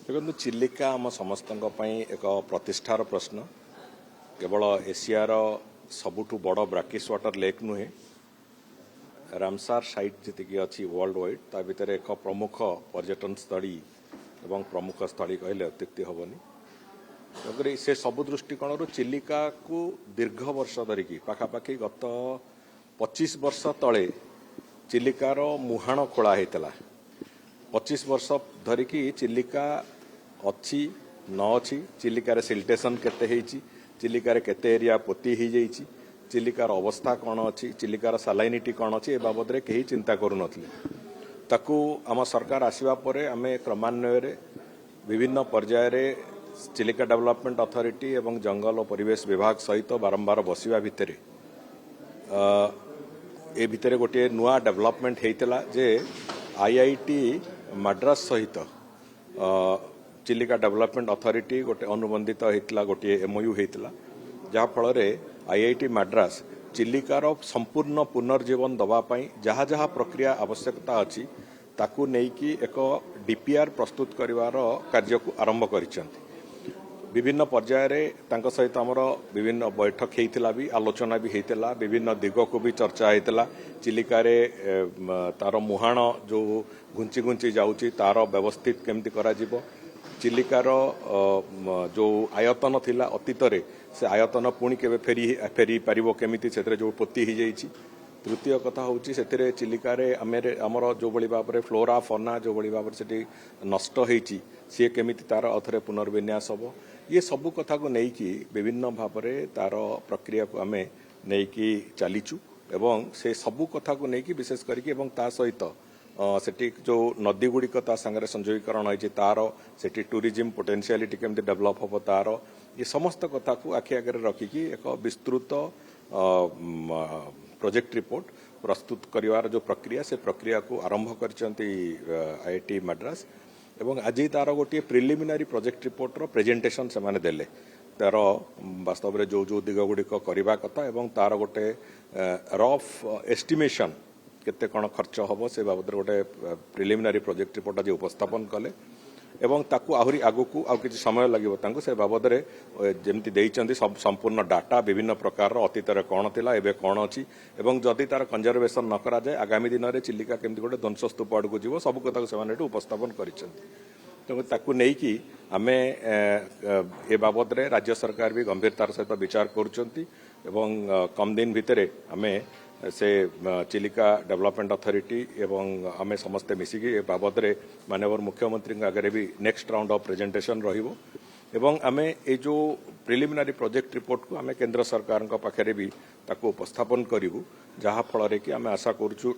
देखो चिलिका आम समस्त एक प्रतिष्ठार प्रश्न केवल एशियार सबुठु बड़ ब्राकिश वाटर लेक नुहे रामसार साइट जी अच्छी वर्ल्ड वाइड ता भीतर एक प्रमुख पर्यटन स्थली एवं प्रमुख स्थली कहले अत्युक्ति हेनी तेणुक से सबु दृष्टिकोण चिलिका को दीर्घ वर्ष धरिकी पाखापाखि गत 25 वर्ष तले चिलिकार मुहाण खोला होता 25 वर्ष धरिकी चिलिका अच्छी न अच्छी चिलिकार सिल्टेसन केते चिलिकार केते एरिया पोती हो जाइए चिलिकार अवस्था कौन अच्छी चिलिकार सालाइनिटी कौन अच्छी ए बाबद में कहीं चिंता करूँ ताकू आम सरकार आसवा पर आम क्रमान्वय विभिन्न पर्यायर चिलिका डेवलपमेंट अथॉरिटी एवं जंगल और परिवेश विभाग सहित बारंबार बसवा भितर ए भितर गोटे नुआ डेवलपमेंट होता जे आईआईटी मद्रास सहित चिलिका डेवलपमेंट अथॉरिटी गोटे अनुबंधित होता गोटे एमओयू होता जहाँफल आईआईटी मद्रास चिलिकार संपूर्ण पुनर्जीवन दवापाई जहाँ जहाँ प्रक्रिया आवश्यकता अच्छी ताकू नेकी एक डीपीआर प्रस्तुत करिवार कार्य को आरंभ करिसेंती विभिन्न पर्यायर तांको सहित आमर विभिन्न बैठक होता भी आलोचना भी होता विभिन्न दिग को भी चर्चा होता चिलिकारे तार मुहाण जो घुंची घुंची जाऊँगी तार व्यवस्थित केमती करा जिवो चिलिकार जो आयतन थिला अतीत से आयतन पुणी के फेरी पारिबो केमिति सेतरे जो पोती हो जाइए तृतीय कथा होची सेतिरे चिलिकारे आमर जो बड़ी भाव में फ्लोरा फना जो बड़ी भाव से नष्ट होती सी केमिति तार अथरे पुनर्विन्यास हम ये सबू कथा को लेकिन विभिन्न भाव में तार प्रक्रिया को आम नहीं चलीचु एवं से सबू कथा को लेकिन विशेष करके सहित सेठी जो नदी गुड़िक सांगे संयोगीकरण होती तार सेठी टूरिज्म पोटेंशियलिटी केमती डेवलप हम तार ये समस्त कथा को आखि आगे रखिकी एक विस्तृत प्रोजेक्ट रिपोर्ट प्रस्तुत करिवार जो प्रक्रिया से प्रक्रिया को आरंभ करचंती आईआईटी मद्रास एवं आज तार गोटे प्रिलिमिनारी प्रोजेक्ट रिपोर्ट रो प्रेजेंटेशन से माने देले तार वास्तव में जो जो दिग गुड़िक करवा कथा एवं तार गोटे रफ एस्टिमेशन केते कौन खर्च हम से बाबद गोटे प्रिलिमिनारी प्रोजेक्ट रिपोर्ट आज उपस्थापन कले एवं ताकू आहरी आगु को आउ किछि समय लागिबो तांको से बाबद रे जेमति देइचंदी सब संपूर्ण डाटा विभिन्न प्रकार अतीत रे कोन थिला एबे कोन अछि एवं जदि तार कंजर्वेशन न करा जाय आगामी दिन रे चिलिका केमति गोटे ध्वंस स्तूप आड़ को जीवो सब कथा से माने उपस्थापन करिसंती तो ताकू नहीं कि आमे ए बाबद रे राज्य सरकार भी गंभीरतार सहित विचार करुचंती एवं कम दिन भितरे आमे से चिलिका डेवलपमेंट अथॉरिटी एवं आमे समस्ते मिसिकी ए बाबद रे माननीय मुख्यमंत्री आगे भी नेक्स्ट राउंड ऑफ प्रेजेंटेशन रहिबो एवं आमे ए जो प्रिलिमिनारी प्रोजेक्ट रिपोर्ट को आमे केंद्र सरकार पाखे भी ताको उपस्थापन करूँ जहाँ फल कि आमे आशा करुचु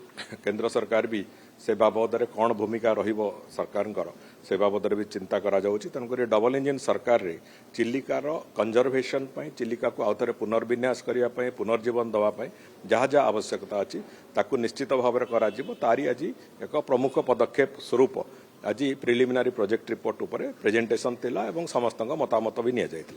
केंद्र सरकार भी से बाबद रे कौन भूमिका रहिबो सरकार से बाबद भी चिंता करा जाउची तेणुक डबल इंजिन सरकार रे चिलिकार कंजर्वेशन चिलिका को आउथरे पुनर्विन्यास करिया पुनर्जीवन दवापाई जहाँ जहाँ आवश्यकता अच्छी ताकू निश्चित भाव में करा जिवो तारी आज एक प्रमुख पदक्षेप स्वरूप आज प्रिलिमिनारी प्रोजेक्ट रिपोर्ट उपरे प्रेजेंटेशन थिला एवं समस्त मतामत भी निया जायतिला।